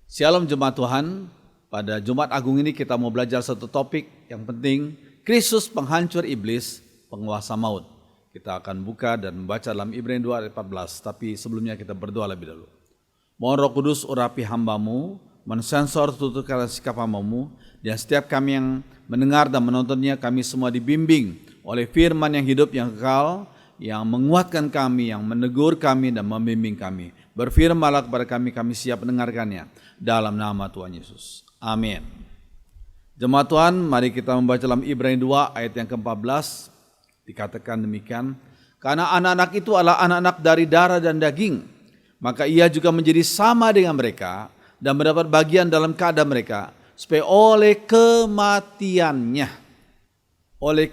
Shalom Jemaat Tuhan, pada Jumat Agung ini kita mau belajar satu topik yang penting, Kristus penghancur iblis, penguasa maut. Kita akan buka dan membaca dalam Ibrani 2 ayat 14, tapi sebelumnya kita berdoa lebih dahulu. Mohon Roh Kudus urapi hamba-Mu, mensensor tutur kata sikap hamba-Mu, dan setiap kami yang mendengar dan menontonnya, kami semua dibimbing oleh firman yang hidup, yang kekal, yang menguatkan kami, yang menegur kami dan membimbing kami. Berfirmanlah kepada kami, kami siap mendengarkannya. Dalam nama Tuhan Yesus. Amin. Jemaat Tuhan, mari kita membaca dalam Ibrani 2 ayat yang ke-14. Dikatakan demikian, karena anak-anak itu adalah anak-anak dari darah dan daging, maka ia juga menjadi sama dengan mereka dan mendapat bagian dalam keadaan mereka, supaya oleh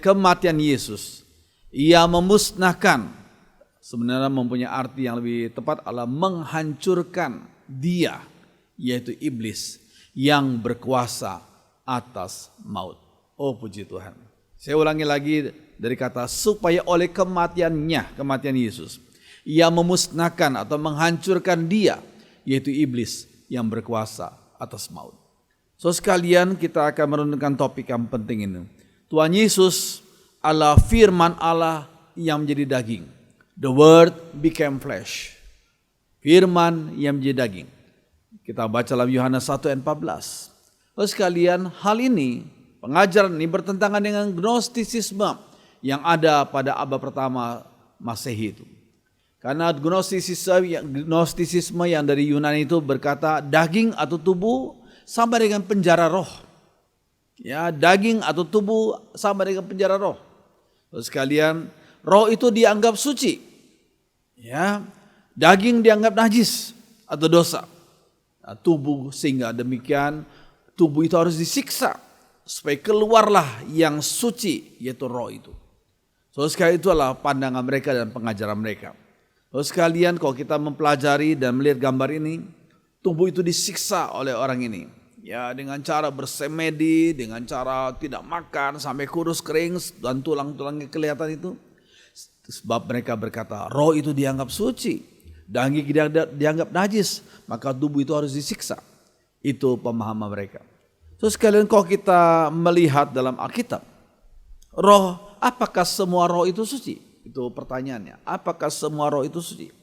kematian Yesus, ia memusnahkan, sebenarnya mempunyai arti yang lebih tepat adalah menghancurkan dia, yaitu iblis yang berkuasa atas maut. Oh puji Tuhan. Saya ulangi lagi dari kata supaya oleh kematiannya, kematian Yesus, ia memusnahkan atau menghancurkan dia, yaitu iblis yang berkuasa atas maut. So sekalian, kita akan merenungkan topik yang penting ini. Tuhan Yesus adalah firman Allah yang menjadi daging. The word became flesh. Firman yang menjadi daging. Kita baca dalam Yohanes 1 ayat 14. Lalu sekalian, hal ini, pengajaran ini bertentangan dengan gnostisisme yang ada pada abad pertama Masehi itu. Karena gnostisisme yang dari Yunani itu berkata daging atau tubuh sama dengan penjara roh. Ya, daging atau tubuh sama dengan penjara roh. Lalu sekalian, roh itu dianggap suci. Ya, daging dianggap najis atau dosa. Nah, tubuh sehingga demikian tubuh itu harus disiksa supaya keluarlah yang suci, yaitu roh itu. So sekali itulah pandangan mereka dan pengajaran mereka. So sekalian, kalau kita mempelajari dan melihat gambar ini, tubuh itu disiksa oleh orang ini. Ya, dengan cara bersemedi, dengan cara tidak makan sampai kurus kering dan tulang-tulangnya kelihatan itu. Sebab mereka berkata roh itu dianggap suci, daging dianggap najis, maka tubuh itu harus disiksa. Itu pemahaman mereka. So sekalian, kalau kita melihat dalam Alkitab, roh, apakah semua roh itu suci? Itu pertanyaannya. Apakah semua roh itu suci?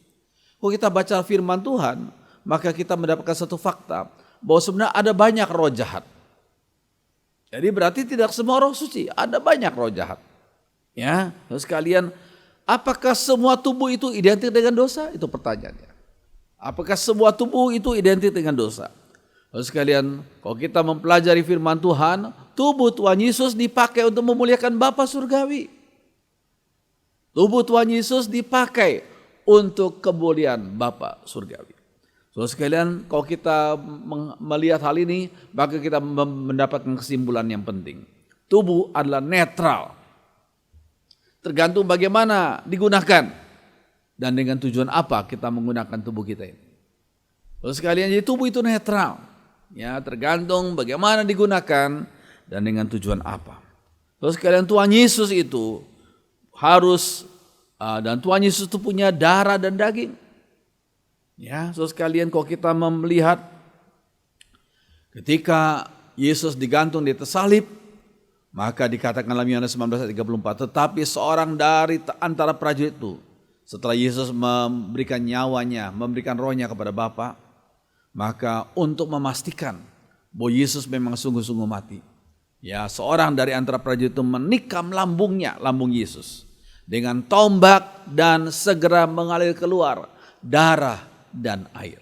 Kalau kita baca firman Tuhan, maka kita mendapatkan satu fakta bahwa sebenarnya ada banyak roh jahat. Jadi berarti tidak semua roh suci, ada banyak roh jahat. Ya, so sekalian, apakah semua tubuh itu identik dengan dosa? Itu pertanyaannya. Apakah semua tubuh itu identik dengan dosa? Lalu sekalian, kalau kita mempelajari firman Tuhan, tubuh Tuhan Yesus dipakai untuk memuliakan Bapa Surgawi. Tubuh Tuhan Yesus dipakai untuk kemuliaan Bapa Surgawi. So sekalian, kalau kita melihat hal ini, maka kita mendapatkan kesimpulan yang penting. Tubuh adalah netral. Tergantung bagaimana digunakan dan dengan tujuan apa kita menggunakan tubuh kita ini. Lalu sekalian, jadi tubuh itu netral. Ya, tergantung bagaimana digunakan dan dengan tujuan apa. Lalu sekalian, Tuhan Yesus itu harus dan Tuhan Yesus itu punya darah dan daging. Ya, so sekalian, kalau kita melihat ketika Yesus digantung di atas salib, maka dikatakan dalam Yohanes 19 ayat 34, tetapi seorang dari antara prajurit itu, setelah Yesus memberikan nyawanya, memberikan rohnya kepada Bapa, maka untuk memastikan bahwa Yesus memang sungguh-sungguh mati, ya, seorang dari antara prajurit itu menikam lambungnya, lambung Yesus, dengan tombak dan segera mengalir keluar darah dan air.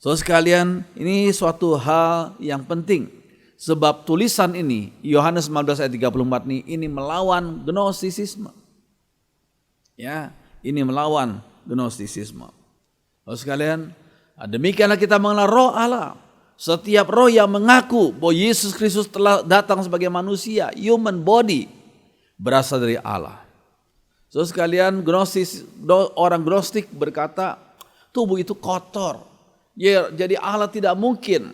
So sekalian, ini suatu hal yang penting. Sebab tulisan ini, Yohanes 19 ayat 34 ini melawan gnostisisme. Ya, ini melawan gnostisisme. Lalu sekalian, demikianlah kita mengenal roh Allah. Setiap roh yang mengaku bahwa Yesus Kristus telah datang sebagai manusia, human body, berasal dari Allah. So sekalian, orang gnostik berkata tubuh itu kotor. Ya, jadi Allah tidak mungkin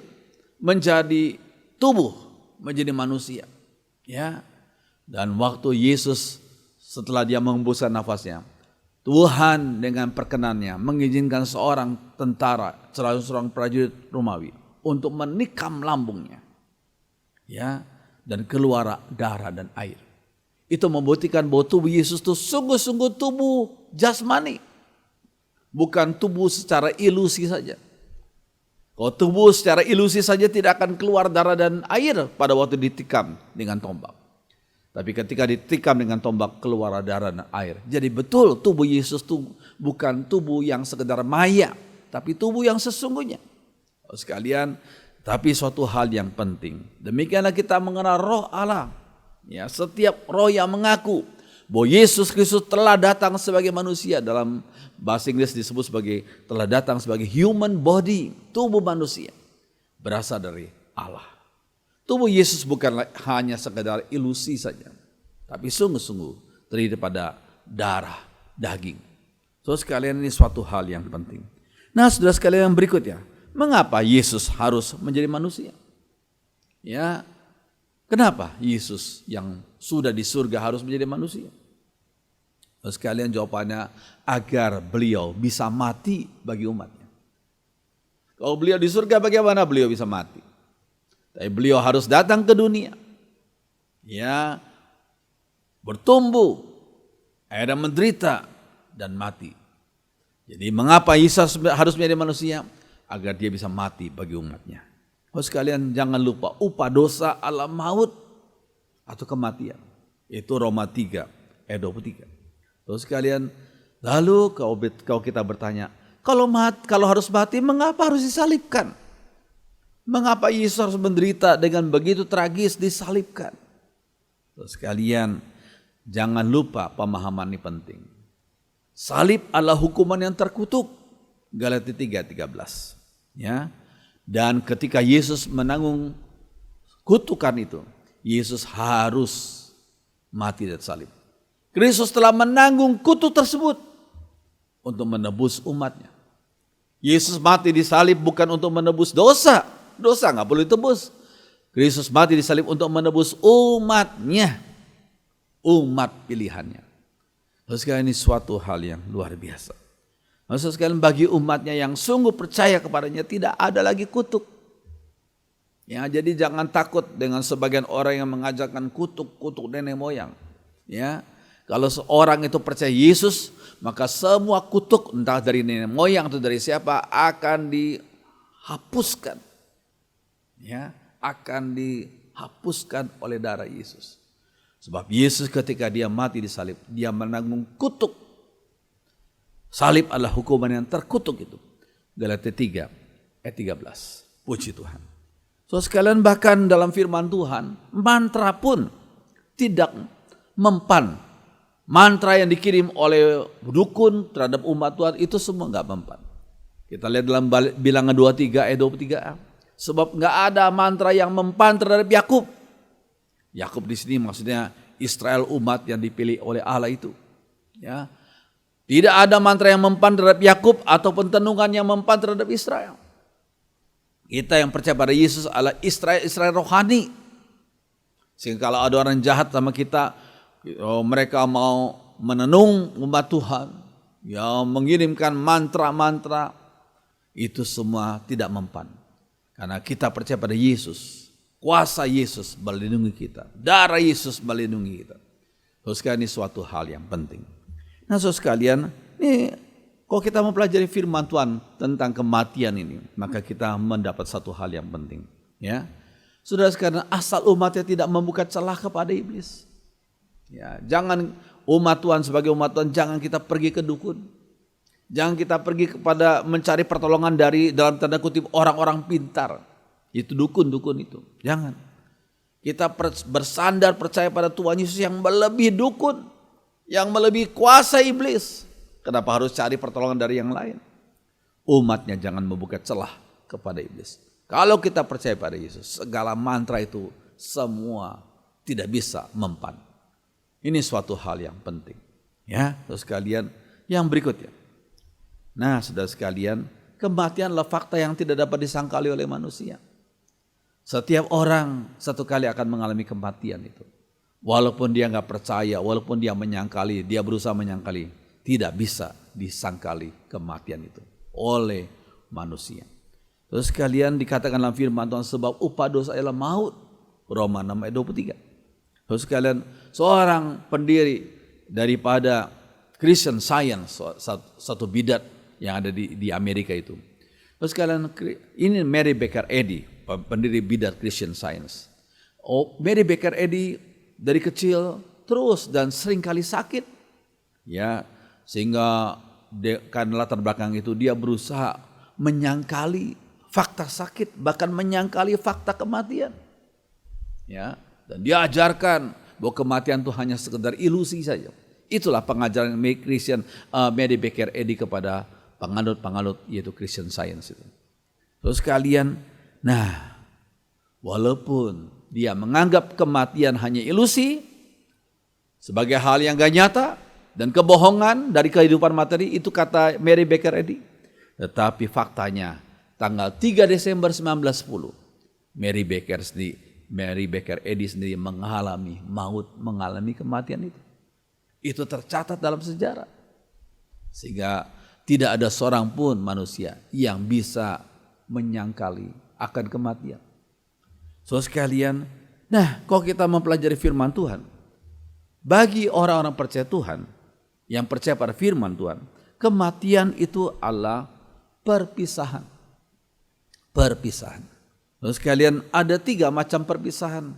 menjadi tubuh, menjadi manusia. Ya. Dan waktu Yesus setelah dia menghembuskan nafasnya, Tuhan dengan perkenannya mengizinkan seorang tentara, seorang prajurit Romawi untuk menikam lambungnya. Ya, dan keluar darah dan air. Itu membuktikan bahwa tubuh Yesus itu sungguh-sungguh tubuh jasmani. Bukan tubuh secara ilusi saja. Kalau tubuh secara ilusi saja tidak akan keluar darah dan air pada waktu ditikam dengan tombak. Tapi ketika ditikam dengan tombak keluar darah dan air. Jadi betul tubuh Yesus itu bukan tubuh yang sekedar maya. Tapi tubuh yang sesungguhnya. Sekalian, tapi suatu hal yang penting. Demikianlah kita mengenal roh Allah. Ya, setiap roh yang mengaku bahwa Yesus Kristus telah datang sebagai manusia, dalam bahasa Inggris disebut sebagai telah datang sebagai human body, tubuh manusia, berasal dari Allah. Tubuh Yesus bukanlah hanya sekedar ilusi saja, tapi sungguh-sungguh terdiri pada darah, daging. So sekalian, ini suatu hal yang penting. Nah, saudara sekalian, yang berikutnya, mengapa Yesus harus menjadi manusia? Ya, kenapa Yesus yang sudah di surga harus menjadi manusia? So sekalian, jawabannya agar beliau bisa mati bagi umatnya. Kalau beliau di surga, bagaimana beliau bisa mati? Tapi beliau harus datang ke dunia, ya, bertumbuh, akhirnya menderita dan mati. Jadi mengapa Yesus harus menjadi manusia? Agar dia bisa mati bagi umatnya. Oh sekalian, jangan lupa upah dosa adalah maut atau kematian. Itu Roma 3 ayat 23. Oh sekalian, lalu kalau kita bertanya, kalau harus mati, mengapa harus disalibkan? Mengapa Yesus harus menderita dengan begitu tragis disalibkan? Terus sekalian, jangan lupa pemahaman ini penting. Salib adalah hukuman yang terkutuk. Galatia 3:13. Ya. Dan ketika Yesus menanggung kutukan itu, Yesus harus mati dan salib. Kristus telah menanggung kutuk tersebut untuk menebus umatnya. Yesus mati di salib bukan untuk menebus dosa. Dosa nggak perlu ditebus. Kristus mati di salib untuk menebus umatnya, umat pilihannya. Lalu sekalian, ini suatu hal yang luar biasa. Lalu sekalian, bagi umatnya yang sungguh percaya kepadanya tidak ada lagi kutuk. Ya, jadi jangan takut dengan sebagian orang yang mengajarkan kutuk nenek moyang. Ya, kalau seorang itu percaya Yesus, maka semua kutuk entah dari nenek moyang atau dari siapa akan dihapuskan. Ya, akan dihapuskan oleh darah Yesus. Sebab Yesus ketika dia mati di salib, dia menanggung kutuk. Salib adalah hukuman yang terkutuk itu. Galatia 3 ayat 13. Puji Tuhan. So sekalian, bahkan dalam firman Tuhan, mantra pun tidak mempan. Mantra yang dikirim oleh dukun terhadap umat Tuhan itu semua enggak mempan. Kita lihat dalam Bilangan 23 ayat 23a. Sebab enggak ada mantra yang mempan terhadap Yakub. Yakub di sini maksudnya Israel, umat yang dipilih oleh Allah itu. Ya. Tidak ada mantra yang mempan terhadap Yakub ataupun tenungan yang mempan terhadap Israel. Kita yang percaya pada Yesus adalah Israel rohani. Sehingga kalau ada orang jahat sama kita, mereka mau menenung umat Tuhan, ya, mengirimkan mantra-mantra, itu semua tidak mempan. Karena kita percaya pada Yesus, kuasa Yesus melindungi kita, darah Yesus melindungi kita. Terus sekalian, ini suatu hal yang penting. Nah, saudara sekalian, ini kalau kita mempelajari firman Tuhan tentang kematian ini, maka kita mendapat satu hal yang penting. Ya, saudara sekalian, asal umatnya tidak membuka celah kepada iblis. Ya, jangan umat Tuhan sebagai umat Tuhan, jangan kita pergi ke dukun. Jangan kita pergi kepada mencari pertolongan dari dalam tanda kutip orang-orang pintar. Itu dukun-dukun itu. Jangan. Kita bersandar percaya pada Tuhan Yesus yang melebihi dukun, yang melebihi kuasa iblis. Kenapa harus cari pertolongan dari yang lain? Umatnya jangan membuka celah kepada iblis. Kalau kita percaya pada Yesus, segala mantra itu semua tidak bisa mempan. Ini suatu hal yang penting. Ya, terus sekalian, yang berikutnya. Nah, saudara sekalian, kematian adalah fakta yang tidak dapat disangkali oleh manusia. Setiap orang satu kali akan mengalami kematian itu. Walaupun dia nggak percaya, walaupun dia menyangkali, dia berusaha menyangkali, tidak bisa disangkali kematian itu oleh manusia. Terus kalian dikatakan dalam firman Tuhan, sebab upah dosa ialah maut. Roma 6 ayat 23. Terus kalian, seorang pendiri daripada Christian Science, satu bidat yang ada di Amerika itu. Terus kalian, ini Mary Baker Eddy, pendiri bidat Christian Science. Mary Baker Eddy dari kecil terus dan sering kali sakit, ya, sehingga karena latar belakang itu dia berusaha menyangkali fakta sakit, bahkan menyangkali fakta kematian, ya, dan dia ajarkan bahwa kematian itu hanya sekedar ilusi saja. Itulah pengajaran Christian Mary Baker Eddy kepada penganut yaitu Christian Science itu. Terus kalian, nah, walaupun dia menganggap kematian hanya ilusi sebagai hal yang gak nyata dan kebohongan dari kehidupan materi, itu kata Mary Baker Eddy. Tetapi faktanya tanggal 3 Desember 1910 Mary Baker Eddy sendiri mengalami maut, mengalami kematian itu. Itu tercatat dalam sejarah. Sehingga tidak ada seorang pun manusia yang bisa menyangkali akan kematian. So sekalian, nah kalau kita mempelajari firman Tuhan, bagi orang-orang percaya Tuhan, yang percaya pada firman Tuhan, kematian itu adalah perpisahan. Perpisahan. Terus sekalian, ada 3 macam perpisahan.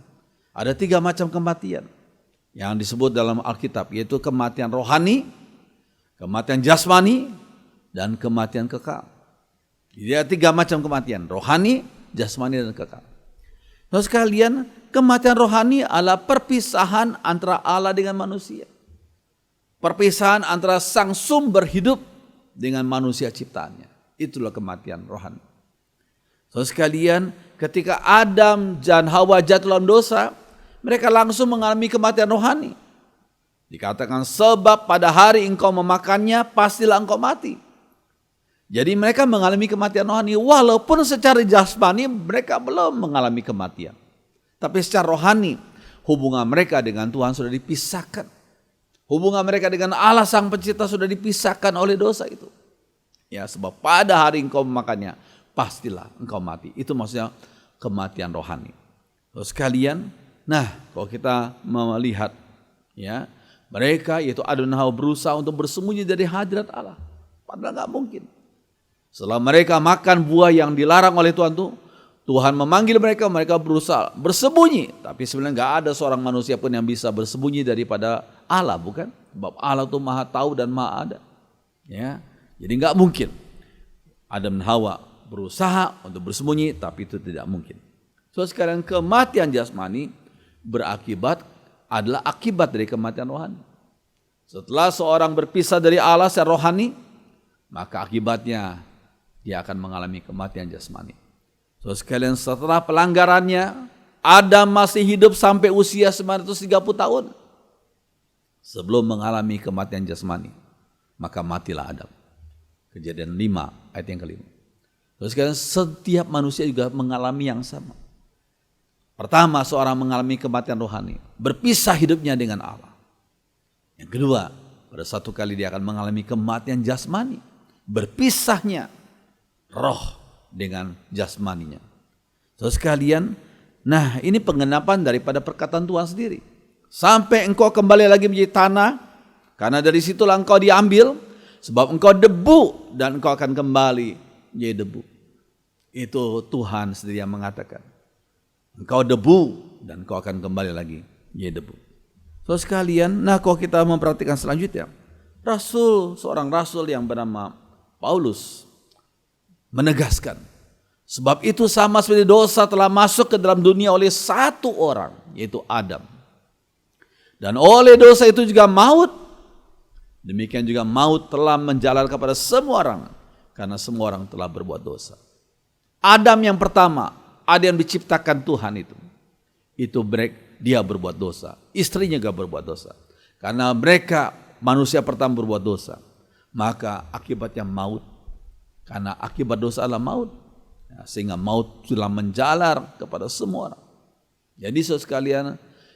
Ada 3 macam kematian yang disebut dalam Alkitab, yaitu kematian rohani, kematian jasmani, dan kematian kekal. Jadi ada 3 macam kematian, rohani, jasmani, dan kekal. Terus sekalian, kematian rohani adalah perpisahan antara Allah dengan manusia. Perpisahan antara sang sumber hidup dengan manusia ciptaannya. Itulah kematian rohani. Terus sekalian, ketika Adam dan Hawa jatuh dalam dosa, mereka langsung mengalami kematian rohani. Dikatakan, sebab pada hari engkau memakannya, pastilah engkau mati. Jadi mereka mengalami kematian rohani, walaupun secara jasmani mereka belum mengalami kematian. Tapi secara rohani, hubungan mereka dengan Tuhan sudah dipisahkan. Hubungan mereka dengan Allah Sang Pencipta sudah dipisahkan oleh dosa itu. Ya, sebab pada hari engkau memakannya, pastilah engkau mati. Itu maksudnya kematian rohani. Terus sekalian, nah kalau kita melihat, ya, mereka yaitu Adam dan Hawa berusaha untuk bersembunyi dari hadirat Allah. Padahal nggak mungkin. Setelah mereka makan buah yang dilarang oleh Tuhan itu, Tuhan memanggil mereka, mereka berusaha bersembunyi. Tapi sebenarnya nggak ada seorang manusia pun yang bisa bersembunyi daripada Allah, bukan? Sebab Allah itu maha tahu dan maha ada. Ya, jadi nggak mungkin Adam dan Hawa berusaha untuk bersembunyi, tapi itu tidak mungkin. So sekarang kematian jasmani adalah akibat dari kematian rohani. Setelah seorang berpisah dari Allah secara rohani, maka akibatnya dia akan mengalami kematian jasmani. So sekalian, setelah pelanggarannya, Adam masih hidup sampai usia 930 tahun sebelum mengalami kematian jasmani. Maka matilah Adam. Kejadian 5 ayat yang kelima. Terus sekalian, setiap manusia juga mengalami yang sama. Pertama, seorang mengalami kematian rohani, berpisah hidupnya dengan Allah. Yang kedua, pada satu kali dia akan mengalami kematian jasmani, berpisahnya roh dengan jasmaninya. So sekalian, nah ini penggenapan daripada perkataan Tuhan sendiri. Sampai engkau kembali lagi menjadi tanah, karena dari situlah engkau diambil, sebab engkau debu dan engkau akan kembali menjadi debu. Itu Tuhan sendiri yang mengatakan. Engkau debu dan engkau akan kembali lagi menjadi debu. So sekalian, nah kalau kita memperhatikan selanjutnya, seorang rasul yang bernama Paulus menegaskan, sebab itu sama seperti dosa telah masuk ke dalam dunia oleh satu orang, yaitu Adam. Dan oleh dosa itu juga maut. Demikian juga maut telah menjalar kepada semua orang, karena semua orang telah berbuat dosa. Adam yang pertama, Adam yang diciptakan Tuhan itu dia berbuat dosa. Istrinya juga berbuat dosa. Karena mereka manusia pertama berbuat dosa, maka akibatnya maut. Karena akibat dosa adalah maut, ya, sehingga maut sudah menjalar kepada semua orang. Jadi saudara sekalian,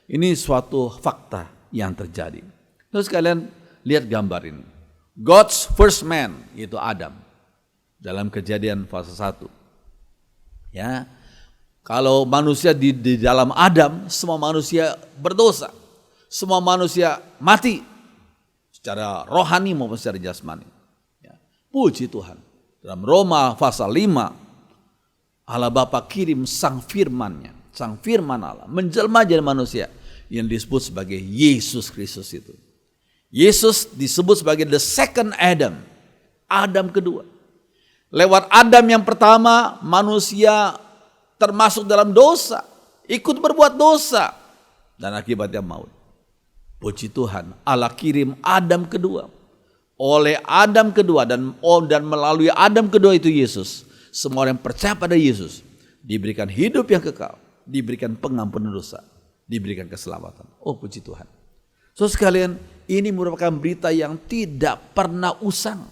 ini suatu fakta yang terjadi. Terus kalian lihat gambar ini. God's first man, yaitu Adam. Dalam Kejadian pasal 1. Ya. Kalau manusia di dalam Adam, semua manusia berdosa. Semua manusia mati secara rohani maupun secara jasmani. Ya. Puji Tuhan. Dalam Roma pasal 5, Allah Bapa kirim sang firman-Nya, sang firman Allah menjelma jadi manusia yang disebut sebagai Yesus Kristus itu. Yesus disebut sebagai the second Adam, Adam kedua. Lewat Adam yang pertama, manusia termasuk dalam dosa, ikut berbuat dosa, dan akibatnya maut. Puji Tuhan, Allah kirim Adam kedua. Oleh Adam kedua dan melalui Adam kedua itu Yesus, semua orang yang percaya pada Yesus diberikan hidup yang kekal, diberikan pengampunan dosa, diberikan keselamatan. Oh puji Tuhan. So sekalian, ini merupakan berita yang tidak pernah usang.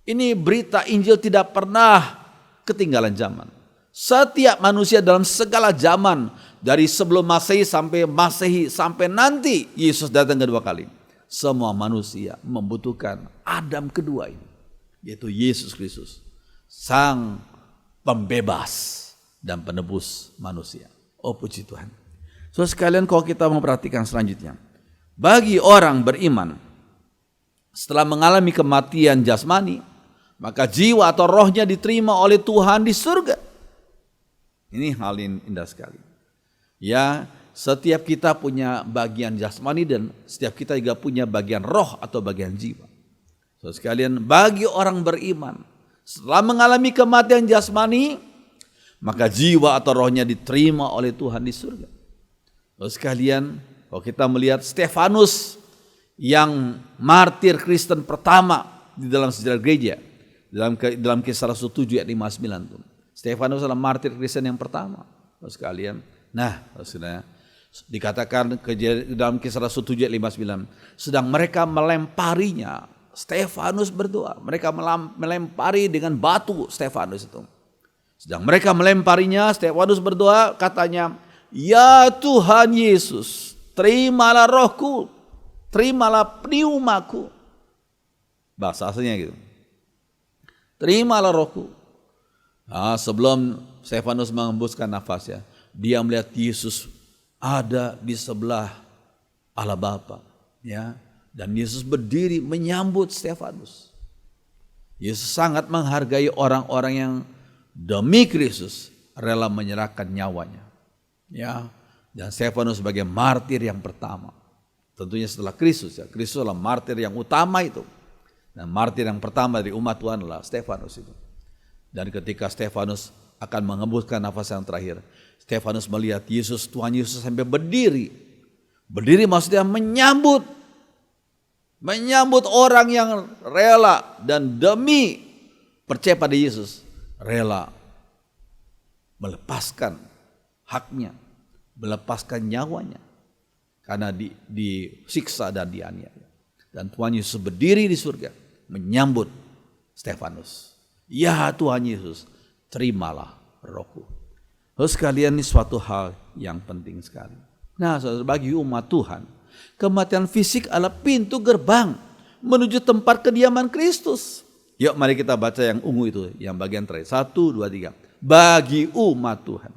Ini berita Injil tidak pernah ketinggalan zaman. Setiap manusia dalam segala zaman, dari sebelum Masehi sampai nanti Yesus datang kedua kali, semua manusia membutuhkan Adam kedua ini, yaitu Yesus Kristus, sang pembebas dan penebus manusia. Oh puji Tuhan. So sekalian, kalau kita memperhatikan selanjutnya, bagi orang beriman setelah mengalami kematian jasmani, maka jiwa atau rohnya diterima oleh Tuhan di surga. Ini hal yang indah sekali. Ya, setiap kita punya bagian jasmani dan setiap kita juga punya bagian roh atau bagian jiwa. So sekalian, bagi orang beriman setelah mengalami kematian jasmani, maka jiwa atau rohnya diterima oleh Tuhan di surga. So sekalian, kalau kita melihat Stefanus yang martir Kristen pertama di dalam sejarah gereja, dalam Kisah Rasul 7 ayat 59 tuh. Stefanus adalah martir Kristen yang pertama. So sekalian, nah, saudara, dikatakan dalam Kisah Rasul 7 ayat 59, sedang mereka melemparinya, Stefanus berdoa. Mereka melempari dengan batu Stefanus itu. Sedang mereka melemparinya, Stefanus berdoa, katanya, "Ya Tuhan Yesus, terimalah rohku, terimalah pneumaku." Bahasa aslinya gitu. Terimalah rohku. Nah, sebelum Stefanus mengembuskan nafasnya, dia melihat Yesus ada di sebelah Allah Bapa, ya. Dan Yesus berdiri menyambut Stefanus. Yesus sangat menghargai orang-orang yang demi Kristus rela menyerahkan nyawanya, ya. Dan Stefanus sebagai martir yang pertama, tentunya setelah Kristus, ya. Kristus adalah martir yang utama itu. Dan martir yang pertama dari umat Tuhan adalah Stefanus itu. Dan ketika Stefanus akan mengembuskan nafas yang terakhir, Stefanus melihat Yesus, Tuhan Yesus sampai berdiri. Berdiri maksudnya menyambut orang yang rela dan demi percaya pada Yesus, rela melepaskan haknya, melepaskan nyawanya karena disiksa dan dianiaya. Dan Tuhan Yesus berdiri di surga menyambut Stefanus. Ya Tuhan Yesus, terimalah rohku. Sekalian, ini suatu hal yang penting sekali. Nah, saudara, bagi umat Tuhan, kematian fisik adalah pintu gerbang menuju tempat kediaman Kristus. Yuk mari kita baca yang ungu itu, yang bagian terakhir. 1, 2, 3. Bagi umat Tuhan,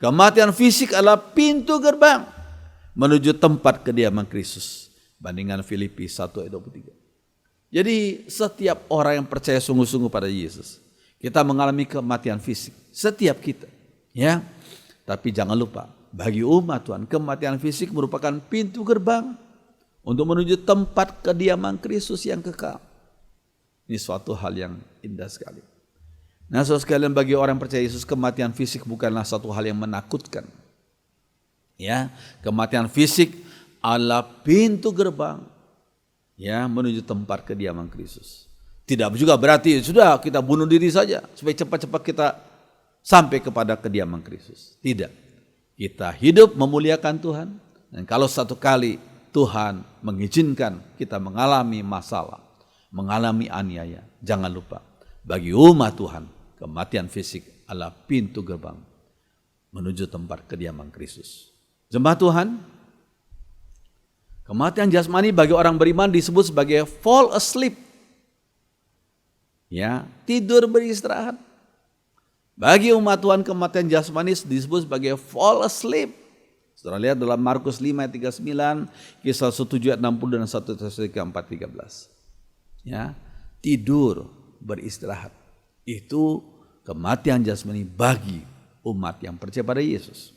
kematian fisik adalah pintu gerbang menuju tempat kediaman Kristus. Bandingan Filipi 1 ayat 23. Jadi setiap orang yang percaya sungguh-sungguh pada Yesus, kita mengalami kematian fisik. Setiap kita, ya. Tapi jangan lupa, bagi umat Tuhan, kematian fisik merupakan pintu gerbang untuk menuju tempat kediaman Kristus yang kekal. Ini suatu hal yang indah sekali. Nah, saudara sekalian, bagi orang yang percaya Yesus, kematian fisik bukanlah suatu hal yang menakutkan. Ya, kematian fisik adalah pintu gerbang, ya, menuju tempat kediaman Kristus. Tidak juga berarti sudah kita bunuh diri saja supaya cepat-cepat kita sampai kepada kediaman Kristus. Tidak. Kita hidup memuliakan Tuhan, dan kalau satu kali Tuhan mengizinkan kita mengalami masalah, mengalami aniaya, jangan lupa, bagi umat Tuhan, kematian fisik adalah pintu gerbang menuju tempat kediaman Kristus. Jemaat Tuhan, kematian jasmani bagi orang beriman disebut sebagai fall asleep Ya, tidur beristirahat. Bagi umat Tuhan kematian jasmani disebut sebagai fall asleep. Saudara lihat dalam Markus 5 ayat 39, Kisah 7 ayat 60 dan 1 Tesalonika 4 13. Ya, tidur beristirahat. Itu kematian jasmani bagi umat yang percaya pada Yesus.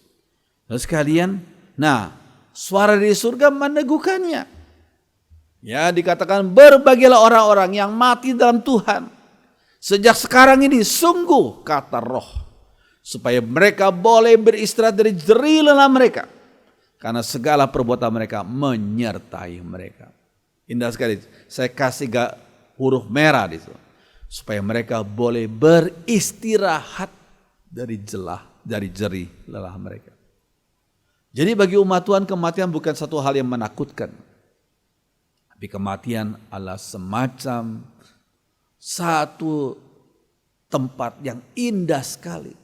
Lalu sekalian, nah, suara dari surga meneguhkannya. Ya, dikatakan berbahagialah orang-orang yang mati dalam Tuhan. Sejak sekarang ini sungguh, kata Roh, supaya mereka boleh beristirahat dari jerih lelah mereka, karena segala perbuatan mereka menyertai mereka. Indah sekali. Saya kasih huruf merah di situ, supaya mereka boleh beristirahat dari jerih lelah mereka. Jadi bagi umat Tuhan kematian bukan satu hal yang menakutkan, tapi kematian adalah semacam satu tempat yang indah sekali,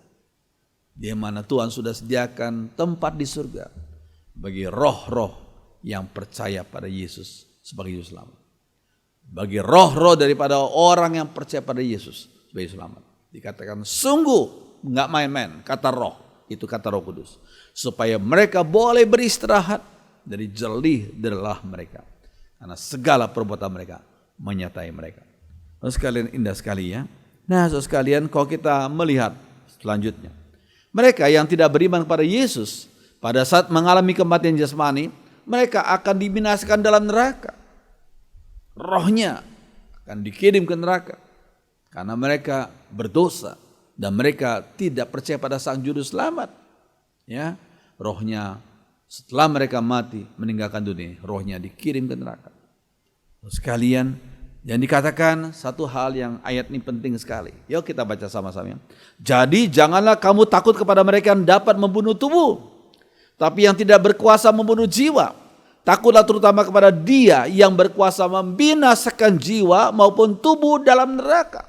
di mana Tuhan sudah sediakan tempat di surga bagi roh-roh yang percaya pada Yesus sebagai Juru Selamat. Bagi roh-roh daripada orang yang percaya pada Yesus sebagai Selamat. Dikatakan sungguh, nggak main-main, kata Roh, itu kata Roh Kudus, supaya mereka boleh beristirahat dari jerih lelah mereka, karena segala perbuatan mereka menyertai mereka. Saudara sekalian, indah sekali ya. Nah, saudara sekalian, kalau kita melihat selanjutnya, mereka yang tidak beriman kepada Yesus pada saat mengalami kematian jasmani, mereka akan dibinasakan dalam neraka. Rohnya akan dikirim ke neraka karena mereka berdosa dan mereka tidak percaya pada Sang Juru Selamat. Ya, rohnya setelah mereka mati meninggalkan dunia, rohnya dikirim ke neraka. Sekalian, yang dikatakan satu hal yang ayat ini penting sekali. Yuk kita baca sama-sama. Jadi janganlah kamu takut kepada mereka yang dapat membunuh tubuh, tapi yang tidak berkuasa membunuh jiwa. Takutlah terutama kepada Dia yang berkuasa membinasakan jiwa maupun tubuh dalam neraka.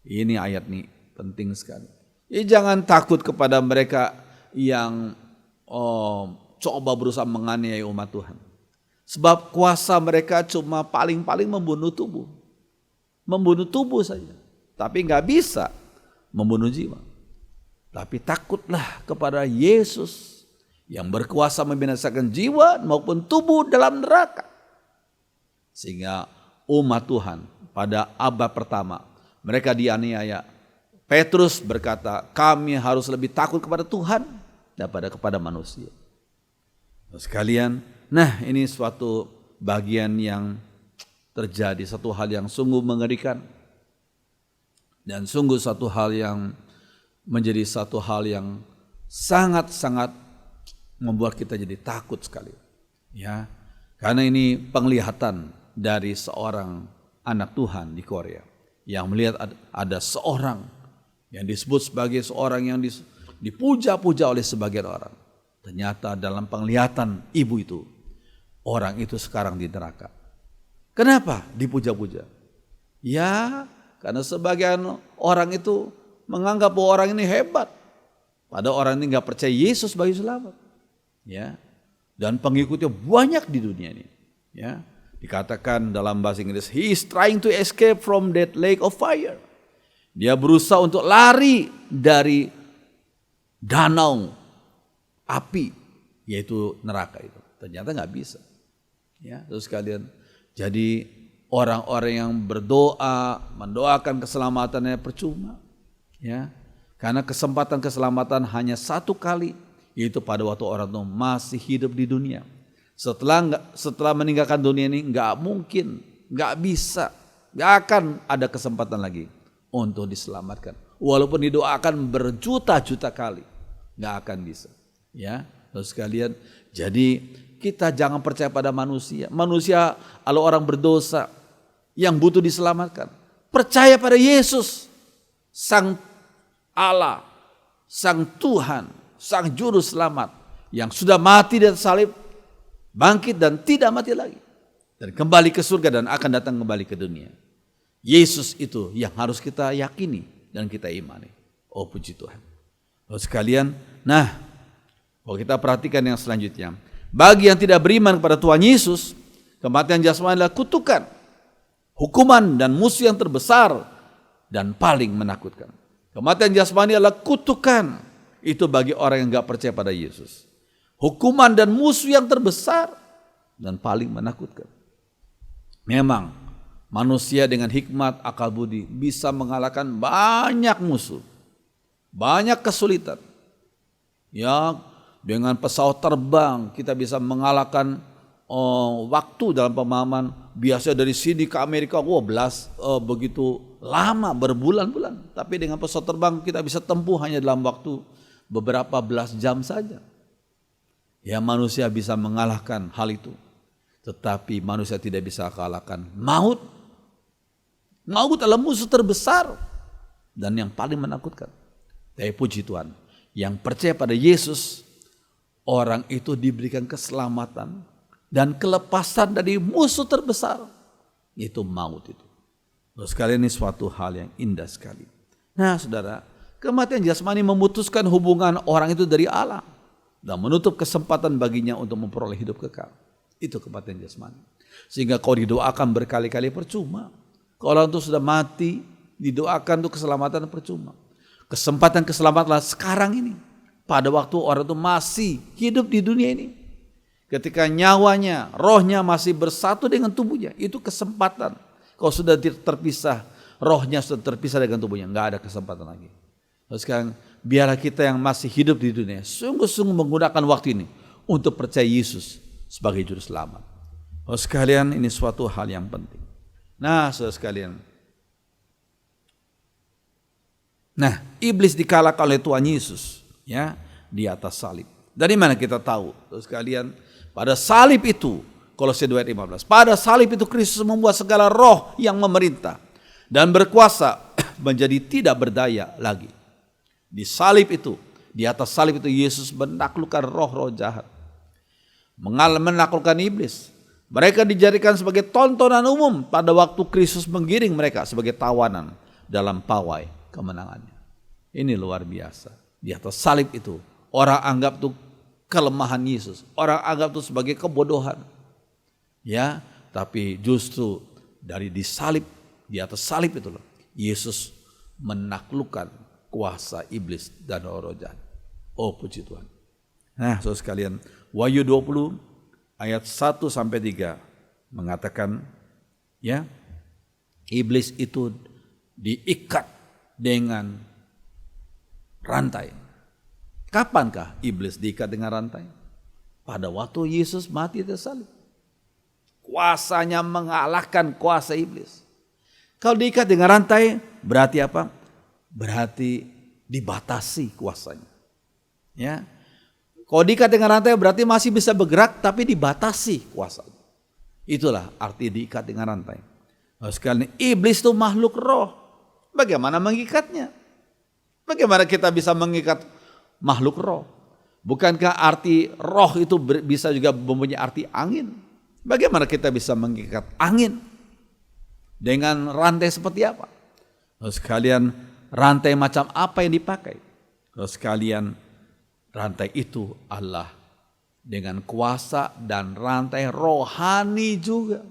Ini ayat ini penting sekali. Jangan takut kepada mereka yang coba berusaha menganiaya umat Tuhan. Sebab kuasa mereka cuma paling-paling membunuh tubuh. Membunuh tubuh saja. Tapi gak bisa membunuh jiwa. Tapi takutlah kepada Yesus yang berkuasa membinasakan jiwa maupun tubuh dalam neraka. Sehingga umat Tuhan pada abad pertama mereka dianiaya. Petrus berkata, kami harus lebih takut kepada Tuhan daripada kepada manusia. Sekalian, nah ini suatu bagian yang terjadi, satu hal yang sungguh mengerikan. Dan sungguh satu hal yang menjadi satu hal yang sangat-sangat membuat kita jadi takut sekali. Ya, karena ini penglihatan dari seorang anak Tuhan di Korea yang melihat ada seorang yang disebut sebagai seorang yang dipuja-puja oleh sebagian orang. Ternyata dalam penglihatan ibu itu, orang itu sekarang di neraka. Kenapa dipuja-puja? Ya, karena sebagian orang itu menganggap bahwa orang ini hebat. Padahal orang ini nggak percaya Yesus sebagai selamat. Ya, dan pengikutnya banyak di dunia ini. Ya, dikatakan dalam bahasa Inggris, he is trying to escape from that lake of fire. Dia berusaha untuk lari dari danau api, yaitu neraka itu. Ternyata nggak bisa. Ya, terus kalian, jadi orang-orang yang berdoa, mendoakan keselamatannya percuma. Ya, karena kesempatan keselamatan hanya satu kali, yaitu pada waktu orang itu masih hidup di dunia. Setelah meninggalkan dunia ini nggak mungkin, nggak bisa, nggak akan ada kesempatan lagi untuk diselamatkan. Walaupun didoakan berjuta-juta kali, nggak akan bisa. Ya, terus sekalian, jadi kita jangan percaya pada manusia. Manusia kalau orang berdosa yang butuh diselamatkan, percaya pada Yesus, Sang Allah, Sang Tuhan, Sang Juru Selamat yang sudah mati di atas salib, bangkit dan tidak mati lagi, dan kembali ke surga dan akan datang kembali ke dunia. Yesus itu yang harus kita yakini dan kita imani. Oh puji Tuhan. Lalu sekalian, nah kalau kita perhatikan yang selanjutnya, bagi yang tidak beriman kepada Tuhan Yesus, kematian jasmani adalah kutukan. hukuman dan musuh yang terbesar dan paling menakutkan. Kematian jasmani adalah kutukan. Itu bagi orang yang gak percaya pada Yesus. Hukuman dan musuh yang terbesar dan paling menakutkan. Memang manusia dengan hikmat akal budi bisa mengalahkan banyak musuh, banyak kesulitan. Ya, dengan pesawat terbang kita bisa mengalahkan waktu dalam pemahaman. Biasanya dari sini ke Amerika, begitu lama, berbulan-bulan. Tapi dengan pesawat terbang kita bisa tempuh hanya dalam waktu beberapa belas jam saja. Ya, manusia bisa mengalahkan hal itu. Tetapi manusia tidak bisa kalahkan maut. Maut adalah musuh terbesar dan yang paling menakutkan. Tapi puji Tuhan, yang percaya pada Yesus, orang itu diberikan keselamatan dan kelepasan dari musuh terbesar, itu maut itu. Terus sekalian, ini suatu hal yang indah sekali. Nah saudara, kematian jasmani memutuskan hubungan orang itu dari Allah dan menutup kesempatan baginya untuk memperoleh hidup kekal. Itu kematian jasmani. Sehingga kau didoakan berkali-kali percuma. Kalau orang itu sudah mati, didoakan untuk keselamatan percuma. Kesempatan keselamatan sekarang ini. Pada waktu orang itu masih hidup di dunia ini. Ketika nyawanya, rohnya masih bersatu dengan tubuhnya. Itu kesempatan. Kalau sudah terpisah, rohnya sudah terpisah dengan tubuhnya. Enggak ada kesempatan lagi. Terus sekarang biarlah kita yang masih hidup di dunia sungguh-sungguh menggunakan waktu ini untuk percaya Yesus sebagai juru selamat. Oh sekalian, ini suatu hal yang penting. Nah saudara sekalian, nah iblis dikalahkan oleh Tuhan Yesus ya di atas salib. Dari mana kita tahu? Saudara sekalian, pada salib itu, Kolose 2 ayat 15, pada salib itu Kristus membuat segala roh yang memerintah dan berkuasa menjadi tidak berdaya lagi. Di salib itu, di atas salib itu Yesus menaklukkan roh-roh jahat, menaklukkan iblis. Mereka dijadikan sebagai tontonan umum pada waktu Kristus menggiring mereka sebagai tawanan dalam pawai kemenangannya. Ini luar biasa. Di atas salib itu orang anggap itu kelemahan Yesus, orang anggap itu sebagai kebodohan. Ya, tapi justru dari disalib, di atas salib itu loh, Yesus menaklukkan kuasa iblis dan roh jahat. Oh puji Tuhan. Nah, saudara sekalian, Wahyu 20 ayat 1 sampai 3 mengatakan ya, iblis itu diikat dengan rantai. Kapankah iblis diikat dengan rantai? Pada waktu Yesus mati di salib. Kuasanya mengalahkan kuasa iblis. Kalau diikat dengan rantai berarti apa? Berarti dibatasi kuasanya. Ya. Kalau diikat dengan rantai berarti masih bisa bergerak tapi dibatasi kuasanya. Itulah arti diikat dengan rantai. Nah, sekali iblis itu makhluk roh. Bagaimana mengikatnya? Bagaimana kita bisa mengikat makhluk roh? Bukankah arti roh itu bisa juga mempunyai arti angin? Bagaimana kita bisa mengikat angin? Dengan rantai seperti apa? Terus sekalian, rantai macam apa yang dipakai? Terus sekalian, rantai itu adalah dengan kuasa dan rantai rohani juga.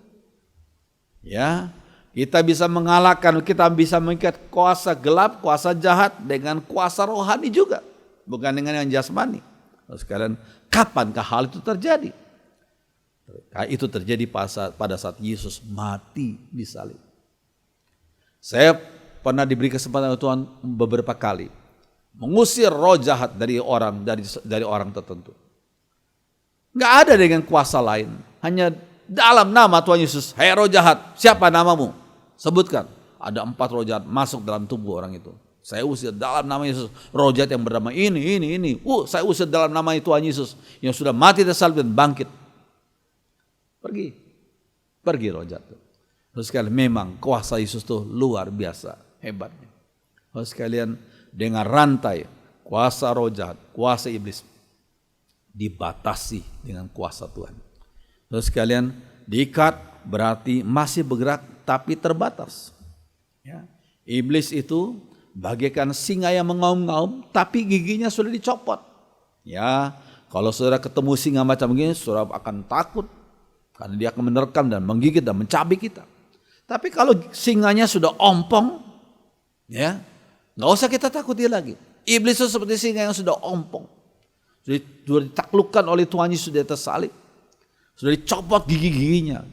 Ya, kita bisa mengalahkan, kita bisa mengikat kuasa gelap, kuasa jahat dengan kuasa rohani juga, bukan dengan yang jasmani. Terus sekalian, kapankah hal itu terjadi? Itu terjadi pada saat Yesus mati di salib. Saya pernah diberi kesempatan oleh Tuhan beberapa kali mengusir roh jahat dari orang tertentu. Nggak ada dengan kuasa lain, hanya dalam nama Tuhan Yesus. Hai roh jahat, siapa namamu? Sebutkan. Ada 4 roh jahat masuk dalam tubuh orang itu. Saya usir dalam nama Yesus. Roh jahat yang bernama ini. Saya usir dalam nama Tuhan Yesus yang sudah mati di salib dan bangkit. Pergi roh jahat. Terus sekalian, memang kuasa Yesus itu luar biasa hebatnya. Terus sekalian, dengan rantai kuasa roh jahat, kuasa iblis dibatasi dengan kuasa Tuhan. Terus sekalian, diikat berarti masih bergerak tapi terbatas. Ya. Iblis itu bagaikan singa yang mengaum-ngaum tapi giginya sudah dicopot. Ya, kalau saudara ketemu singa macam begini, saudara akan takut karena dia akan menerkam dan menggigit dan mencabik kita. Tapi kalau singanya sudah ompong, ya nggak usah kita takut dia lagi. Iblis itu seperti singa yang sudah ompong, sudah ditaklukkan oleh Tuhan Yesus di atas salib, sudah dicopot gigi-giginya.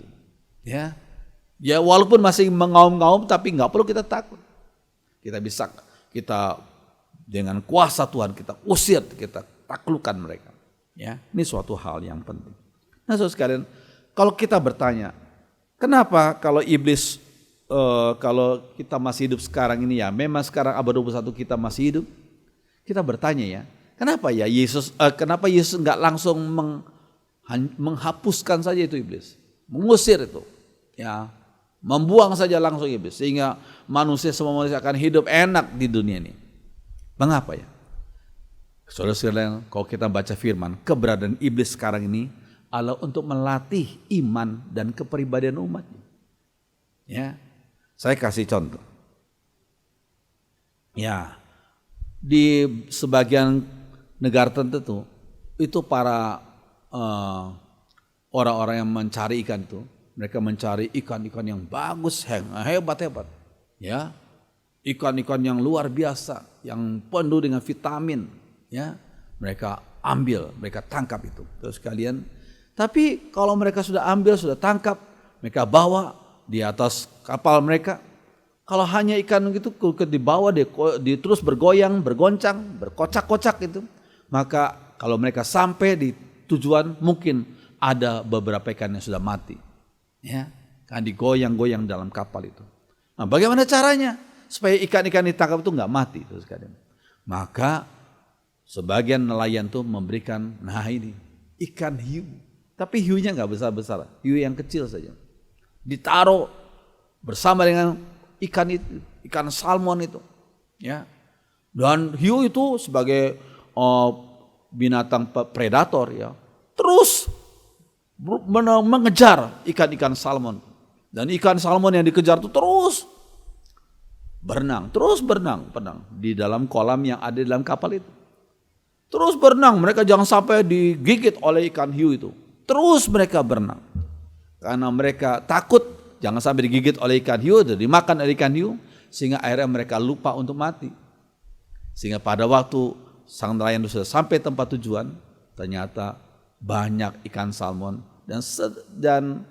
Ya, walaupun masih mengaum-ngaum, tapi nggak perlu kita takut. Kita dengan kuasa Tuhan kita usir, kita taklukkan mereka. Ya, ini suatu hal yang penting. Nah, saudara sekalian, kalau kita bertanya, kenapa kalau iblis, kalau kita masih hidup sekarang ini, ya memang sekarang abad 21 kita masih hidup, kita bertanya ya, kenapa Yesus nggak langsung menghapuskan saja itu iblis, mengusir itu, ya, membuang saja langsung iblis, sehingga semua manusia akan hidup enak di dunia ini. Mengapa ya? Saudara-saudara, kalau kita baca firman, keberadaan iblis sekarang ini adalah untuk melatih iman dan kepribadian umat. Ya, saya kasih contoh. Ya, di sebagian negara tertentu itu para orang-orang yang mencari ikan itu, mereka mencari ikan-ikan yang bagus, hebat-hebat. Ya, ikan-ikan yang luar biasa, yang penuh dengan vitamin. Ya, mereka ambil, mereka tangkap itu. Terus kalian, tapi kalau mereka sudah ambil, sudah tangkap, mereka bawa di atas kapal mereka. Kalau hanya ikan gitu dibawa, dia terus bergoyang, bergoncang, berkocak-kocak itu. Maka kalau mereka sampai di tujuan, mungkin ada beberapa ikan yang sudah mati. Ya, kan digoyang-goyang dalam kapal itu. Nah, bagaimana caranya supaya ikan-ikan ditangkap itu nggak mati? Terus kalian, maka sebagian nelayan tuh memberikan, ini ikan hiu, tapi hiunya nggak besar-besar, hiu yang kecil saja, ditaruh bersama dengan ikan itu, ikan salmon itu, ya. Dan hiu itu sebagai binatang predator, ya, terus mengejar ikan-ikan salmon, dan ikan salmon yang dikejar itu terus berenang di dalam kolam yang ada di dalam kapal itu. Terus berenang, mereka jangan sampai digigit oleh ikan hiu itu. Terus mereka berenang. Karena mereka takut jangan sampai digigit oleh ikan hiu, dimakan oleh ikan hiu, sehingga akhirnya mereka lupa untuk mati. Sehingga pada waktu sang nelayan sudah sampai tempat tujuan, ternyata banyak ikan salmon dan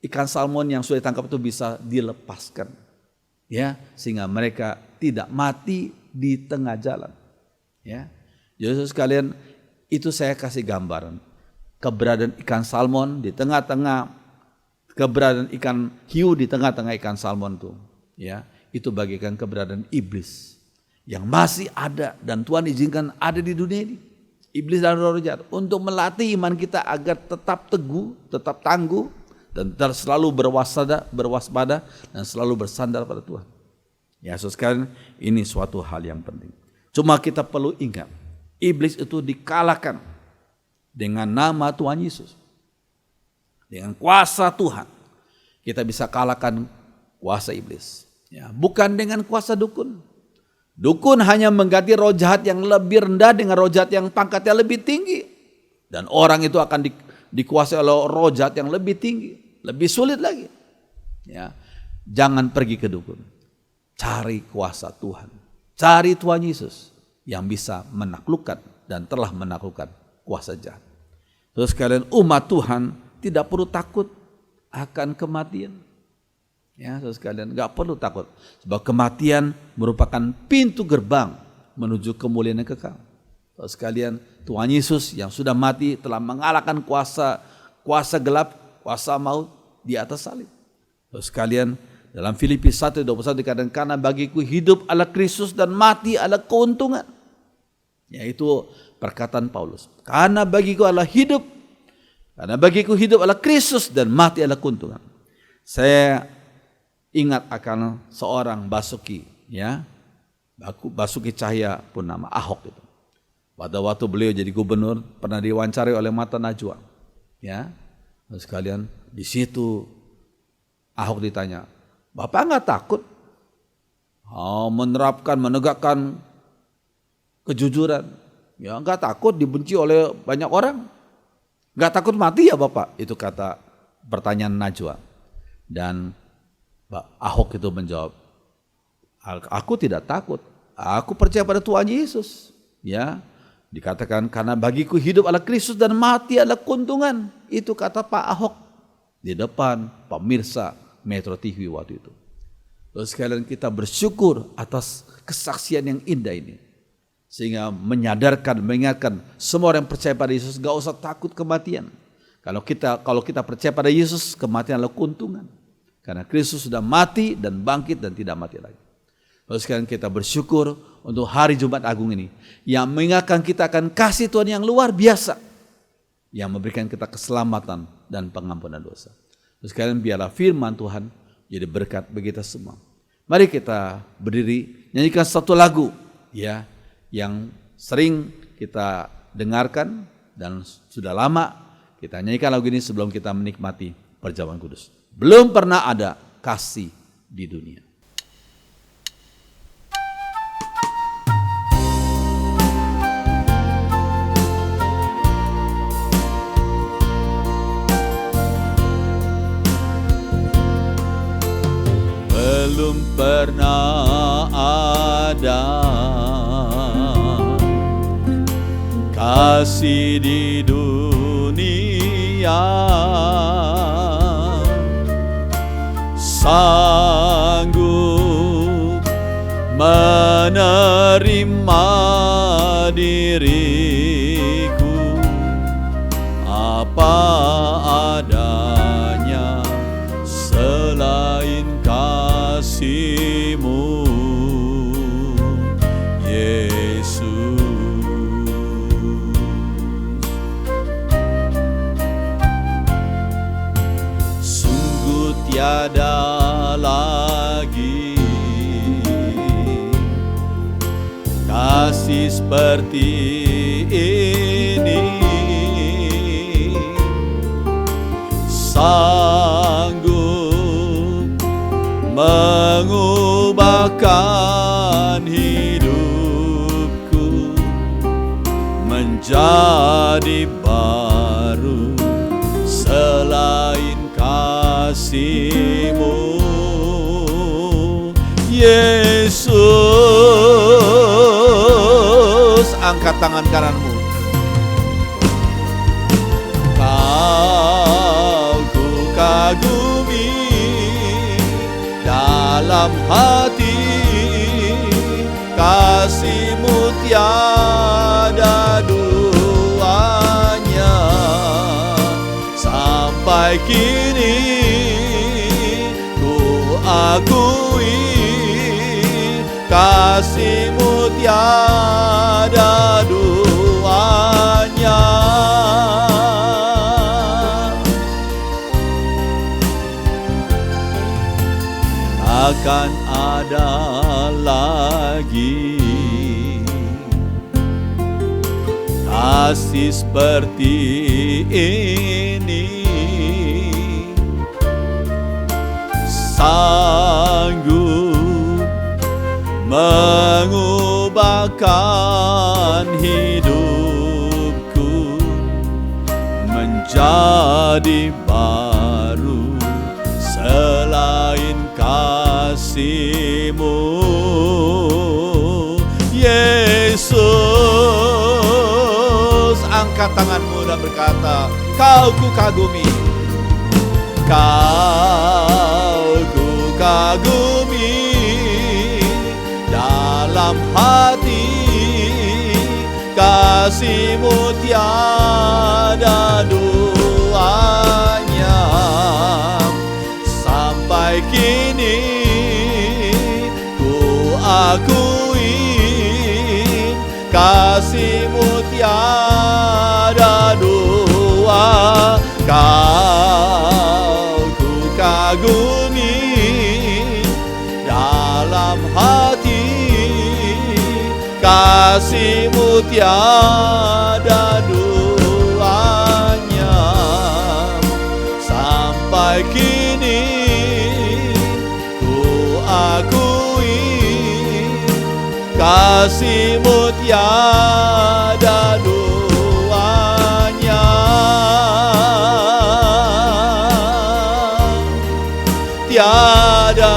ikan salmon yang sudah ditangkap itu bisa dilepaskan. Ya, sehingga mereka tidak mati di tengah jalan. Ya. Jadi sekalian, itu saya kasih gambaran keberadaan ikan salmon di tengah-tengah, keberadaan ikan hiu di tengah-tengah ikan salmon itu, ya, itu bagaikan keberadaan iblis yang masih ada dan Tuhan izinkan ada di dunia ini. Iblis dan roh jahat untuk melatih iman kita agar tetap teguh, tetap tangguh, dan selalu berwaspada dan selalu bersandar pada Tuhan. Ya, saudara sekalian, ini suatu hal yang penting. Cuma kita perlu ingat, iblis itu dikalahkan dengan nama Tuhan Yesus. Dengan kuasa Tuhan kita bisa kalahkan kuasa iblis. Ya, bukan dengan kuasa dukun. Dukun hanya mengganti roh jahat yang lebih rendah dengan roh jahat yang pangkatnya lebih tinggi. Dan orang itu akan dikuasai oleh roh jahat yang lebih tinggi, lebih sulit lagi. Ya, jangan pergi ke dukun. Cari kuasa Tuhan. Cari Tuhan Yesus yang bisa menaklukkan dan telah menaklukkan kuasa jahat. Terus kalian umat Tuhan tidak perlu takut akan kematian. Ya, saudara sekalian, nggak perlu takut. Sebab kematian merupakan pintu gerbang menuju kemuliaan yang kekal. Saudara sekalian, Tuhan Yesus yang sudah mati telah mengalahkan kuasa gelap, kuasa maut di atas salib. Saudara sekalian, dalam Filipi 1:21 dikatakan, karena bagiku hidup adalah Kristus dan mati adalah keuntungan. Yaitu perkataan Paulus. Karena bagiku hidup adalah Kristus dan mati adalah keuntungan. Saya ingat akan seorang Basuki, ya, Basuki Cahaya Purnama, Ahok itu. Pada waktu beliau jadi gubernur pernah diwawancari oleh Mata Najwa, ya. Terus sekalian di situ Ahok ditanya, Bapak nggak takut menegakkan kejujuran? Ya, nggak takut dibenci oleh banyak orang? Nggak takut mati ya Bapak? Itu kata pertanyaan Najwa. Dan Pak Ahok itu menjawab, aku tidak takut, aku percaya pada Tuhan Yesus. Ya, dikatakan karena bagiku hidup adalah Kristus dan mati adalah keuntungan. Itu kata Pak Ahok di depan pemirsa Metro TV waktu itu. Terus sekalian kita bersyukur atas kesaksian yang indah ini. Sehingga mengingatkan semua orang yang percaya pada Yesus gak usah takut kematian. Kalau kita percaya pada Yesus, kematian adalah keuntungan. Karena Kristus sudah mati dan bangkit dan tidak mati lagi. Terus sekalian kita bersyukur untuk hari Jumat Agung ini. Yang mengingatkan kita akan kasih Tuhan yang luar biasa. Yang memberikan kita keselamatan dan pengampunan dosa. Terus sekalian biarlah firman Tuhan jadi berkat bagi kita semua. Mari kita berdiri, nyanyikan satu lagu ya yang sering kita dengarkan dan sudah lama kita nyanyikan lagu ini sebelum kita menikmati perjamuan kudus. Belum pernah ada kasih di dunia. Belum pernah ada kasih di dunia sanggup menerima diriku apa adanya selain kasih-Mu, Yesus. Sungguh tiada lagi kasih seperti ini, sanggup mengubahkan hidupku menjadi baru selain kasih-Mu, Yesus. Angkat tangan kananmu. Kau ku kagumi dalam hati, kasih-Mu tiada duanya. Sampai kini ku akui kasih-Mu tiada duanya. Akan ada lagi kasih seperti ini, sanggup mengubahkan hidupku menjadi baru selain kasih-Mu, Yesus. Angkat tanganmu dan berkata, kau ku kagumi, kau ku kagumi dalam hati, kasih-Mu tiada duanya. Sampai kini ku akui kasih-Mu tiada dua. Kau ku kagumi dalam hati, kasih-Mu tiada duanya. Sampai kini ku akui kasih-Mu tiada duanya. Tiada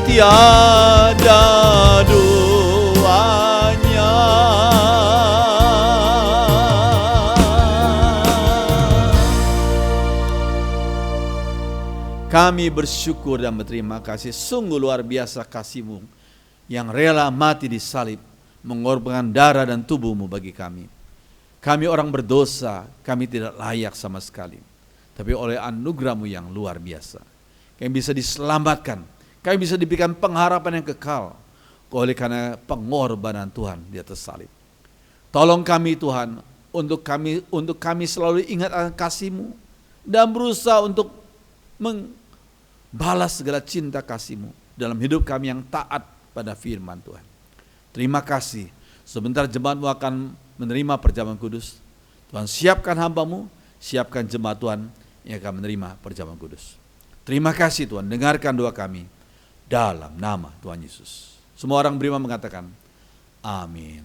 tiada duanya. Kami bersyukur dan berterima kasih, sungguh luar biasa kasih-Mu yang rela mati di salib, mengorbankan darah dan tubuh-Mu bagi kami. Kami orang berdosa, kami tidak layak sama sekali. Tapi oleh anugerah-Mu yang luar biasa, kami bisa diselamatkan, kami bisa diberikan pengharapan yang kekal oleh karena pengorbanan Tuhan di atas salib. Tolong kami Tuhan, untuk kami selalu ingat akan kasih-Mu dan berusaha untuk membalas segala cinta kasih-Mu dalam hidup kami yang taat pada firman Tuhan. Terima kasih. Sebentar jemaat-Mu akan menerima perjamuan kudus. Tuhan, siapkan hamba-Mu, siapkan jemaat Tuhan yang akan menerima perjamuan kudus. Terima kasih Tuhan, dengarkan doa kami dalam nama Tuhan Yesus. Semua orang beriman mengatakan amin.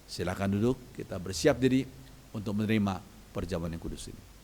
Silakan duduk, kita bersiap diri untuk menerima perjamuan yang kudus ini.